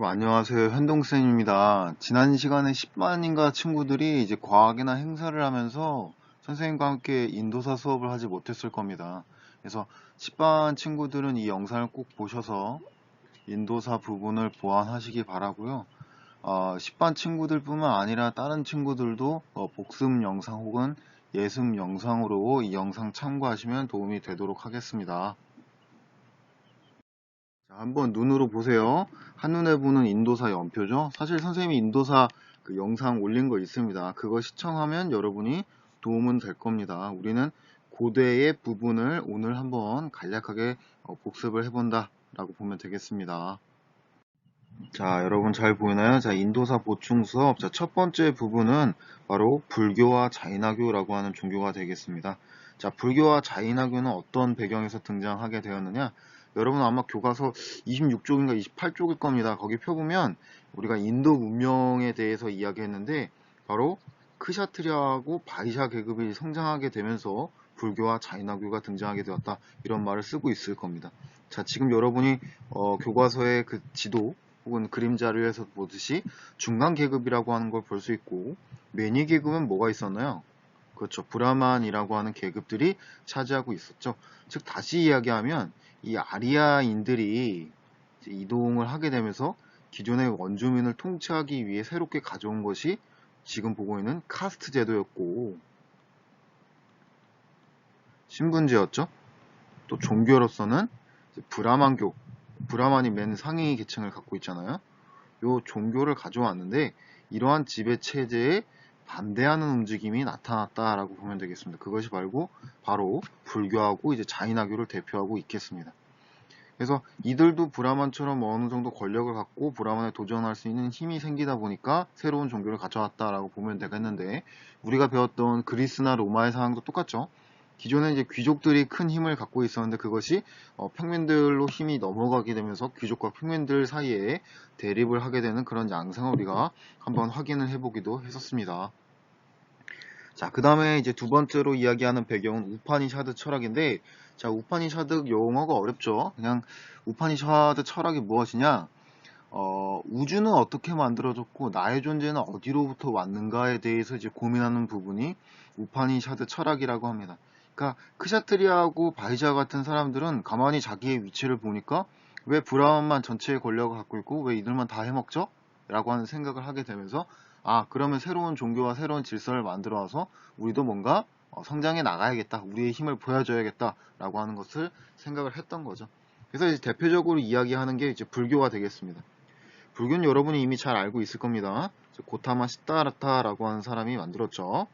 여러분 안녕하세요. 현동쌤입니다. 지난 시간에 10반인가 친구들이 이제 과학이나 행사를 하면서 선생님과 함께 인도사 수업을 하지 못했을 겁니다. 그래서 10반 친구들은 이 영상을 꼭 보셔서 인도사 부분을 보완하시기 바라고요. 10반 친구들 뿐만 아니라 다른 친구들도 복습 영상 혹은 예습 영상으로 이 영상 참고하시면 도움이 되도록 하겠습니다. 자, 한번 눈으로 보세요. 한눈에 보는 인도사 연표죠. 사실 선생님이 인도사 그 영상 올린 거 있습니다. 그거 시청하면 여러분이 도움은 될 겁니다. 우리는 고대의 부분을 오늘 한번 간략하게 복습을 해본다 라고 보면 되겠습니다. 자, 여러분 잘 보이나요? 자, 인도사 보충 수업. 자, 첫 번째 부분은 바로 불교와 자인화교라고 하는 종교가 되겠습니다. 자, 불교와 자인화교는 어떤 배경에서 등장하게 되었느냐? 여러분 아마 교과서 26쪽인가 28쪽일 겁니다. 거기 펴보면 우리가 인도 문명에 대해서 이야기했는데 바로 크샤트리아하고 바이샤 계급이 성장하게 되면서 불교와 자인화교가 등장하게 되었다. 이런 말을 쓰고 있을 겁니다. 자, 지금 여러분이 교과서의 그 지도 혹은 그림 자료에서 보듯이 중간 계급이라고 하는 걸 볼 수 있고 매니 계급은 뭐가 있었나요? 그렇죠. 브라만이라고 하는 계급들이 차지하고 있었죠. 즉 다시 이야기하면 이 아리아인들이 이동을 하게 되면서 기존의 원주민을 통치하기 위해 새롭게 가져온 것이 지금 보고 있는 카스트 제도였고 신분제였죠. 또 종교로서는 브라만교, 브라만이 맨 상위 계층을 갖고 있잖아요. 요 종교를 가져왔는데 이러한 지배 체제에 반대하는 움직임이 나타났다라고 보면 되겠습니다. 그것이 바로 불교하고 이제 자인화교를 대표하고 있겠습니다. 그래서 이들도 브라만처럼 어느 정도 권력을 갖고 브라만에 도전할 수 있는 힘이 생기다 보니까 새로운 종교를 가져왔다라고 보면 되겠는데 우리가 배웠던 그리스나 로마의 상황도 똑같죠. 기존에 이제 귀족들이 큰 힘을 갖고 있었는데 그것이 평민들로 힘이 넘어가게 되면서 귀족과 평민들 사이에 대립을 하게 되는 그런 양상을 우리가 한번 확인을 해보기도 했었습니다. 자, 그 다음에 이제 두 번째로 이야기하는 배경은 우파니샤드 철학인데, 자, 우파니샤드 용어가 어렵죠. 그냥 우파니샤드 철학이 무엇이냐? 우주는 어떻게 만들어졌고 나의 존재는 어디로부터 왔는가에 대해서 이제 고민하는 부분이 우파니샤드 철학이라고 합니다. 그러니까 크샤트리아하고 바이자 같은 사람들은 가만히 자기의 위치를 보니까 왜 브라운만 전체의 권력을 갖고 있고 왜 이들만 다 해먹죠? 라고 하는 생각을 하게 되면서 그러면 새로운 종교와 새로운 질서를 만들어 와서 우리도 뭔가 성장해 나가야겠다. 우리의 힘을 보여줘야겠다. 라고 하는 것을 생각을 했던 거죠. 그래서 이제 대표적으로 이야기하는 게 이제 불교가 되겠습니다. 불교는 여러분이 이미 잘 알고 있을 겁니다. 고타마 시타라타라고 하는 사람이 만들었죠.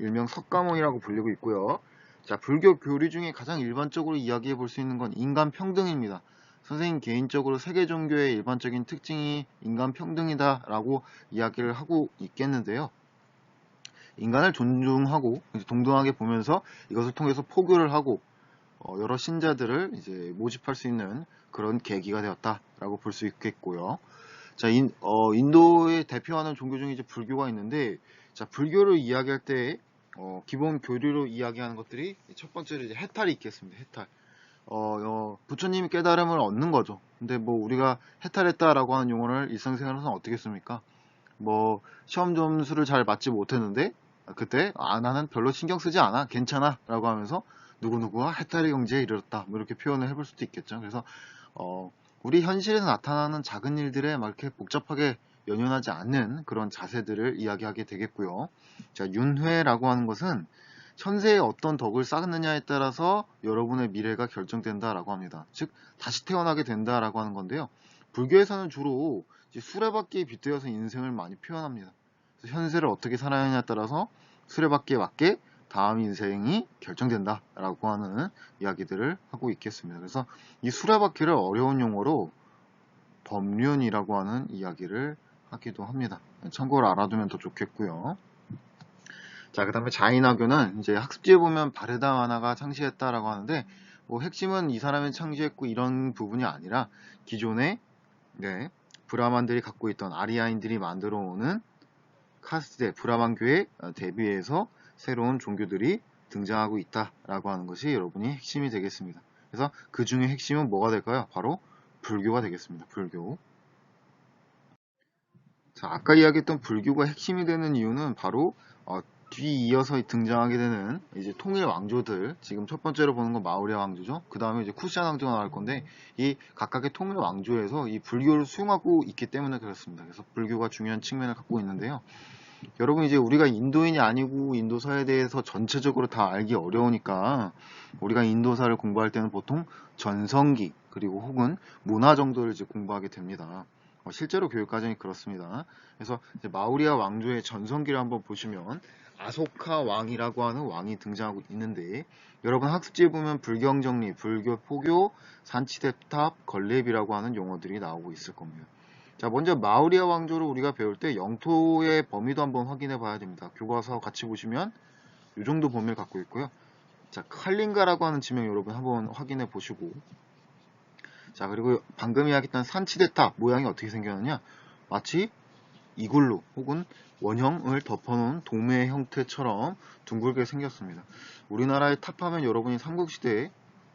일명 석가모니라고 불리고 있고요. 자, 불교 교리 중에 가장 일반적으로 이야기해 볼 수 있는 건 인간 평등입니다. 선생님 개인적으로 세계 종교의 일반적인 특징이 인간 평등이다라고 이야기를 하고 있겠는데요. 인간을 존중하고 동등하게 보면서 이것을 통해서 포교를 하고 여러 신자들을 이제 모집할 수 있는 그런 계기가 되었다라고 볼 수 있겠고요. 자, 인도의 대표하는 종교 중에 이제 불교가 있는데, 자, 불교를 이야기할 때, 기본 교리로 이야기하는 것들이 첫 번째로 이제 해탈이 있겠습니다. 해탈. 부처님이 깨달음을 얻는 거죠. 근데 뭐 우리가 해탈했다라고 하는 용어를 일상생활에서는 어떻게 씁니까? 뭐, 시험 점수를 잘 맞지 못했는데, 그때, 나는 별로 신경 쓰지 않아. 괜찮아. 라고 하면서, 누구누구가 해탈의 경지에 이르렀다. 뭐 이렇게 표현을 해볼 수도 있겠죠. 그래서, 우리 현실에서 나타나는 작은 일들에 막 이렇게 복잡하게 연연하지 않는 그런 자세들을 이야기하게 되겠고요. 자, 윤회라고 하는 것은 현세에 어떤 덕을 쌓느냐에 따라서 여러분의 미래가 결정된다라고 합니다. 즉, 다시 태어나게 된다라고 하는 건데요. 불교에서는 주로 수레바퀴에 빗대어서 인생을 많이 표현합니다. 그래서 현세를 어떻게 살아야 하냐에 따라서 수레바퀴에 맞게 다음 인생이 결정된다라고 하는 이야기들을 하고 있겠습니다. 그래서 이 수레바퀴를 어려운 용어로 법륜이라고 하는 이야기를 하기도 합니다. 참고로 알아두면 더 좋겠고요. 자, 그 다음에 자인화교는 이제 학습지에 보면 바르다마나가 창시했다라고 하는데 뭐 핵심은 이 사람이 창시했고 이런 부분이 아니라 기존의 브라만들이 갖고 있던 아리아인들이 만들어 오는 카스트 브라만교에 대비해서 새로운 종교들이 등장하고 있다라고 하는 것이 여러분이 핵심이 되겠습니다. 그래서 그 중에 핵심은 뭐가 될까요? 바로 불교가 되겠습니다. 불교. 자, 아까 이야기했던 불교가 핵심이 되는 이유는 바로 뒤이어서 등장하게 되는 이제 통일 왕조들, 지금 첫 번째로 보는 건 마우리아 왕조죠. 그 다음에 이제 쿠시안 왕조가 나올 건데, 이 각각의 통일 왕조에서 이 불교를 수용하고 있기 때문에 그렇습니다. 그래서 불교가 중요한 측면을 갖고 있는데요. 여러분, 이제 우리가 인도인이 아니고 인도사에 대해서 전체적으로 다 알기 어려우니까 우리가 인도사를 공부할 때는 보통 전성기 그리고 혹은 문화 정도를 이제 공부하게 됩니다. 실제로 교육 과정이 그렇습니다. 그래서 이제 마우리아 왕조의 전성기를 한번 보시면 아소카 왕이라고 하는 왕이 등장하고 있는데, 여러분 학습지에 보면 불경정리, 불교, 포교, 산치대탑, 걸레비라고 하는 용어들이 나오고 있을 겁니다. 자, 먼저 마우리아 왕조를 우리가 배울 때 영토의 범위도 한번 확인해 봐야 됩니다. 교과서 같이 보시면 이 정도 범위를 갖고 있고요. 자, 칼링가라고 하는 지명 여러분 한번 확인해 보시고, 자, 그리고 방금 이야기했던 산치대탑 모양이 어떻게 생겼느냐, 마치 이글루 혹은 원형을 덮어놓은 도매 형태처럼 둥글게 생겼습니다. 우리나라의 탑하면 여러분이 삼국시대에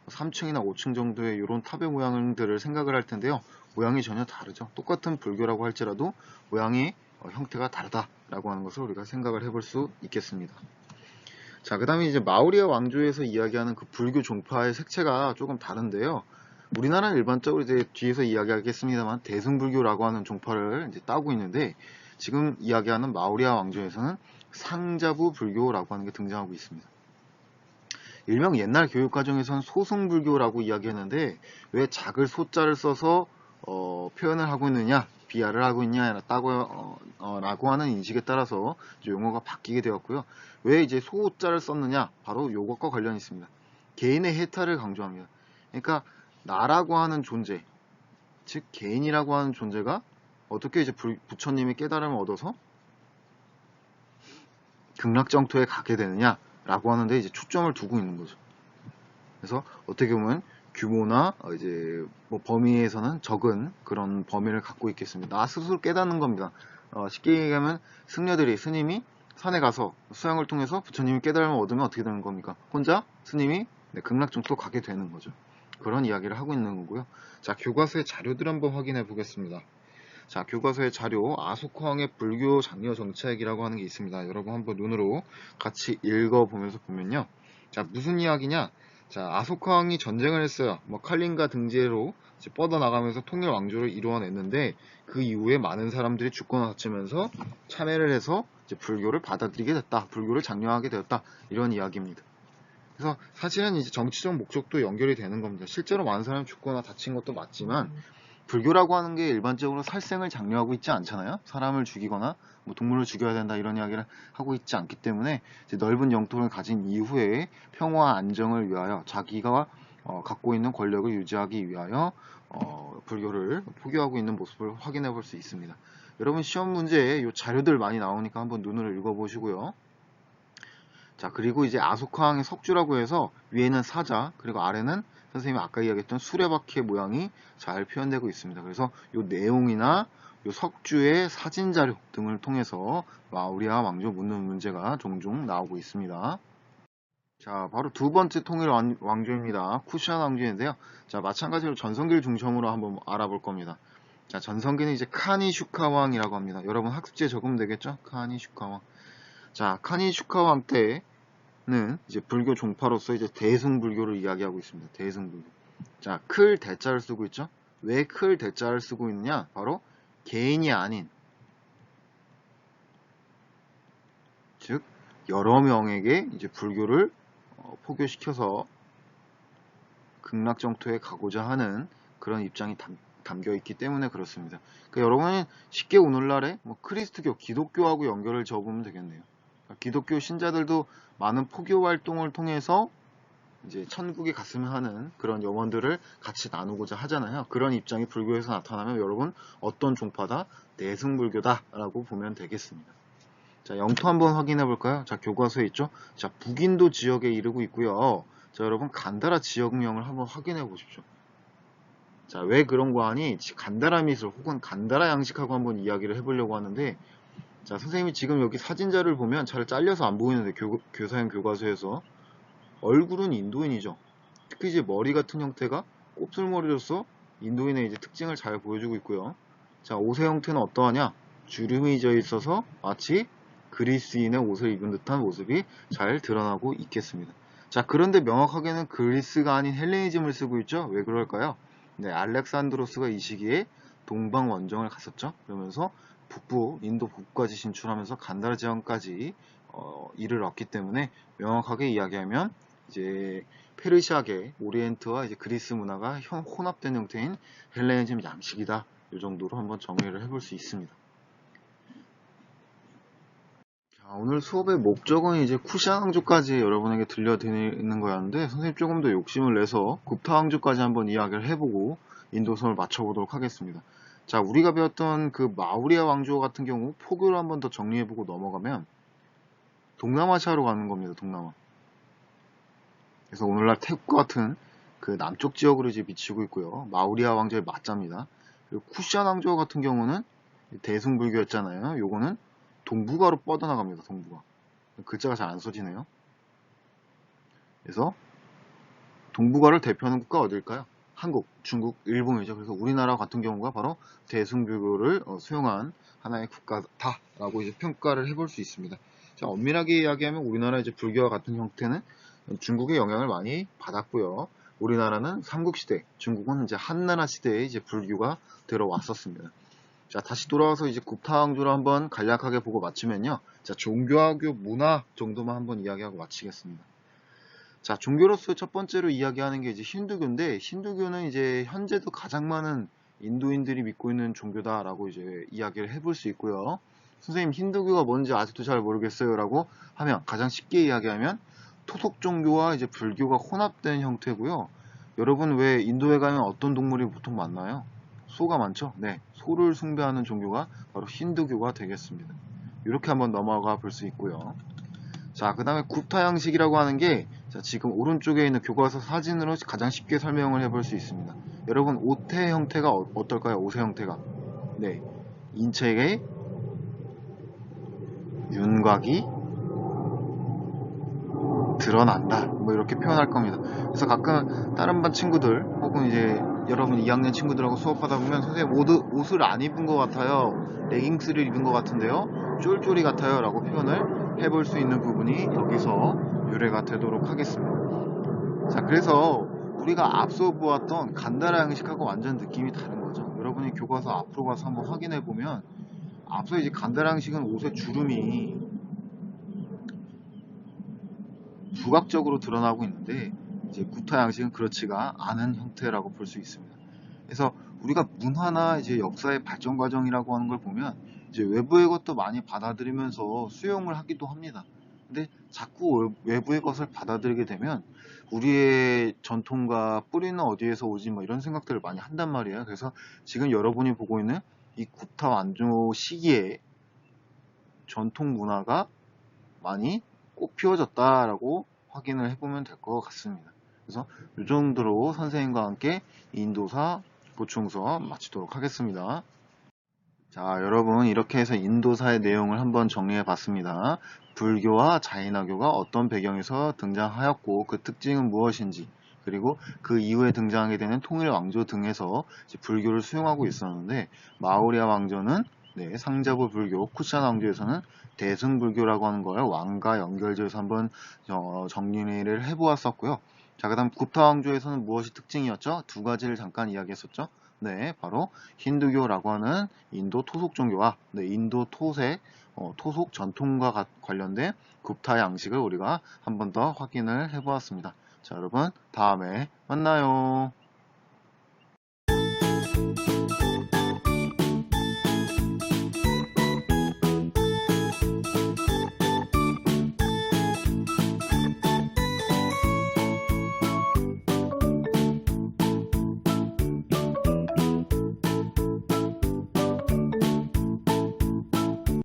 3층이나 5층 정도의 이런 탑의 모양들을 생각을 할 텐데요. 모양이 전혀 다르죠. 똑같은 불교라고 할지라도 모양이 형태가 다르다라고 하는 것을 우리가 생각을 해볼 수 있겠습니다. 자, 그 다음에 이제 마우리아 왕조에서 이야기하는 그 불교 종파의 색채가 조금 다른데요. 우리나라는 일반적으로 이제 뒤에서 이야기하겠습니다만 대승불교라고 하는 종파를 이제 따고 있는데, 지금 이야기하는 마우리아 왕조에서는 상자부 불교라고 하는 게 등장하고 있습니다. 일명 옛날 교육과정에서는 소승불교라고 이야기했는데, 왜 작을 소자를 써서 표현을 하고 있느냐, 비하를 하고 있냐 라고 하는 인식에 따라서 용어가 바뀌게 되었고요. 왜 이제 소자를 썼느냐, 바로 이것과 관련이 있습니다. 개인의 해탈을 강조합니다. 그러니까 나라고 하는 존재, 즉 개인이라고 하는 존재가 어떻게 이제 부처님의 깨달음을 얻어서 극락정토에 가게 되느냐라고 하는데 이제 초점을 두고 있는 거죠. 그래서 어떻게 보면 규모나 이제 뭐 범위에서는 적은 그런 범위를 갖고 있겠습니다. 나 스스로 깨닫는 겁니다. 쉽게 얘기하면 스님이 산에 가서 수양을 통해서 부처님이 깨달음을 얻으면 어떻게 되는 겁니까? 혼자 스님이 극락정토로 가게 되는 거죠. 그런 이야기를 하고 있는 거고요. 자, 교과서의 자료들 한번 확인해 보겠습니다. 자, 교과서의 자료 아소카왕의 불교 장려 정책이라고 하는 게 있습니다. 여러분 한번 눈으로 같이 읽어보면서 보면요. 자, 무슨 이야기냐? 자, 아소카왕이 전쟁을 했어요. 뭐 칼린가 등지로 뻗어나가면서 통일 왕조를 이루어냈는데, 그 이후에 많은 사람들이 죽거나 다치면서 참회를 해서 이제 불교를 받아들이게 됐다. 불교를 장려하게 되었다. 이런 이야기입니다. 그래서 사실은 이제 정치적 목적도 연결이 되는 겁니다. 실제로 많은 사람이 죽거나 다친 것도 맞지만, 불교라고 하는 게 일반적으로 살생을 장려하고 있지 않잖아요. 사람을 죽이거나 뭐 동물을 죽여야 된다 이런 이야기를 하고 있지 않기 때문에, 이제 넓은 영토를 가진 이후에 평화와 안정을 위하여 자기가 갖고 있는 권력을 유지하기 위하여 불교를 포교하고 있는 모습을 확인해 볼 수 있습니다. 여러분 시험 문제에 이 자료들 많이 나오니까 한번 눈으로 읽어보시고요. 자, 그리고 이제 아소카왕의 석주라고 해서 위에는 사자, 그리고 아래는 선생님이 아까 이야기했던 수레바퀴의 모양이 잘 표현되고 있습니다. 그래서 이 내용이나 이 석주의 사진 자료 등을 통해서 마우리아 왕조 묻는 문제가 종종 나오고 있습니다. 자, 바로 두 번째 통일 왕조입니다. 쿠시안 왕조인데요. 자, 마찬가지로 전성기를 중심으로 한번 알아볼 겁니다. 자, 전성기는 이제 카니슈카 왕이라고 합니다. 여러분 학습지에 적으면 되겠죠? 카니슈카 왕. 자, 카니슈카 왕 때는 이제 불교 종파로서 이제 대승불교를 이야기하고 있습니다. 대승불교. 자, 클 대자를 쓰고 있죠? 왜 클 대자를 쓰고 있느냐? 바로 개인이 아닌, 즉 여러 명에게 이제 불교를 포교시켜서 극락정토에 가고자 하는 그런 입장이 담겨 있기 때문에 그렇습니다. 그러니까 여러분은 쉽게 오늘날의 뭐 크리스트교, 기독교하고 연결을 지어보면 되겠네요. 그러니까 기독교 신자들도 많은 포교 활동을 통해서 이제 천국에 갔으면 하는 그런 염원들을 같이 나누고자 하잖아요. 그런 입장이 불교에서 나타나면 여러분 어떤 종파다? 대승불교다 라고 보면 되겠습니다. 자, 영토 한번 확인해 볼까요? 자, 교과서에 있죠? 자, 북인도 지역에 이르고 있고요. 자, 여러분 간다라 지역명을 한번 확인해 보십시오. 자, 왜 그런 거 하니? 간다라 미술 혹은 간다라 양식하고 한번 이야기를 해보려고 하는데, 자, 선생님이 지금 여기 사진자를 보면 잘 잘려서 안 보이는데 교사형 교과서에서 얼굴은 인도인이죠. 특히 이제 머리 같은 형태가 곱슬머리로서 인도인의 이제 특징을 잘 보여주고 있고요. 자, 옷의 형태는 어떠하냐? 주름이 져 있어서 마치 그리스인의 옷을 입은 듯한 모습이 잘 드러나고 있겠습니다. 자, 그런데 명확하게는 그리스가 아닌 헬레니즘을 쓰고 있죠. 왜 그럴까요? 네, 알렉산드로스가 이 시기에 동방 원정을 갔었죠. 그러면서 인도 북부까지 진출하면서 간다라 지역까지 이르렀기 때문에 명확하게 이야기하면 이제 페르시아계 오리엔트와 이제 그리스 문화가 혼합된 형태인 헬레니즘 양식이다. 이 정도로 한번 정의를 해볼 수 있습니다. 자, 오늘 수업의 목적은 이제 쿠시안 왕조까지 여러분에게 들려드리는 거였는데 선생님 조금 더 욕심을 내서 굽타 왕조까지 한번 이야기를 해보고 인도선을 맞춰보도록 하겠습니다. 자, 우리가 배웠던 그 마우리아 왕조 같은 경우 포교를 한번 더 정리해보고 넘어가면 동남아시아로 가는 겁니다. 동남아. 그래서 오늘날 태국과 같은 그 남쪽 지역으로 이제 미치고 있고요. 마우리아 왕조의 맞자입니다. 그리고 쿠시안 왕조 같은 경우는 대승불교였잖아요. 요거는 동북아로 뻗어나갑니다. 동북아. 글자가 잘 안 써지네요. 그래서 동북아를 대표하는 국가 어딜까요? 한국, 중국, 일본이죠. 그래서 우리나라 같은 경우가 바로 대승불교를 수용한 하나의 국가다라고 이제 평가를 해볼 수 있습니다. 자, 엄밀하게 이야기하면 우리나라 이제 불교와 같은 형태는 중국의 영향을 많이 받았고요. 우리나라는 삼국시대, 중국은 이제 한나라 시대에 이제 불교가 들어왔었습니다. 자, 다시 돌아와서 이제 굽타 왕조를 한번 간략하게 보고 마치면요. 자, 종교하고 문화 정도만 한번 이야기하고 마치겠습니다. 자, 종교로서 첫 번째로 이야기하는 게 이제 힌두교인데, 힌두교는 이제 현재도 가장 많은 인도인들이 믿고 있는 종교다라고 이제 이야기를 해볼 수 있고요. 선생님, 힌두교가 뭔지 아직도 잘 모르겠어요 라고 하면 가장 쉽게 이야기하면 토속 종교와 이제 불교가 혼합된 형태고요. 여러분 왜 인도에 가면 어떤 동물이 보통 많나요? 소가 많죠? 네, 소를 숭배하는 종교가 바로 힌두교가 되겠습니다. 이렇게 한번 넘어가 볼 수 있고요. 자, 그 다음에 굽타 양식이라고 하는 게 자, 지금 오른쪽에 있는 교과서 사진으로 가장 쉽게 설명을 해볼 수 있습니다. 여러분 옷의 형태가 어떨까요? 옷의 형태가 네, 인체의 윤곽이 드러난다 뭐 이렇게 표현할 겁니다. 그래서 가끔 다른 반 친구들 혹은 이제 여러분 2학년 친구들하고 수업하다 보면 선생님 옷을 안 입은 것 같아요, 레깅스를 입은 것 같은데요, 쫄쫄이 같아요 라고 표현을 해볼 수 있는 부분이 여기서 유래가 되도록 하겠습니다. 자, 그래서 우리가 앞서 보았던 간다라 양식하고 완전 느낌이 다른 거죠. 여러분이 교과서 앞으로 가서 한번 확인해 보면 앞서 이제 간다라 양식은 옷의 주름이 부각적으로 드러나고 있는데 이제 굽타 양식은 그렇지가 않은 형태라고 볼 수 있습니다. 그래서 우리가 문화나 이제 역사의 발전 과정이라고 하는 걸 보면 이제 외부의 것도 많이 받아들이면서 수용을 하기도 합니다. 근데 자꾸 외부의 것을 받아들이게 되면 우리의 전통과 뿌리는 어디에서 오지 뭐 이런 생각들을 많이 한단 말이에요. 그래서 지금 여러분이 보고 있는 이 굽타 왕조 시기에 전통 문화가 많이 꽃 피워졌다라고 확인을 해보면 될 것 같습니다. 그래서 이 정도로 선생님과 함께 인도사 보충서 마치도록 하겠습니다. 자, 여러분 이렇게 해서 인도사의 내용을 한번 정리해 봤습니다. 불교와 자이나교가 어떤 배경에서 등장하였고 그 특징은 무엇인지, 그리고 그 이후에 등장하게 되는 통일 왕조 등에서 불교를 수용하고 있었는데 마우리아 왕조는 상자부 불교, 쿠시안 왕조에서는 대승불교라고 하는 걸 왕과 연결지어서 한번 정리를 해보았었고요. 자, 그 다음 굽타 왕조에서는 무엇이 특징이었죠? 두 가지를 잠깐 이야기했었죠. 네, 바로 힌두교라고 하는 인도 토속 종교와 인도 토속 전통과 관련된 굽타 양식을 우리가 한 번 더 확인을 해보았습니다. 자, 여러분 다음에 만나요.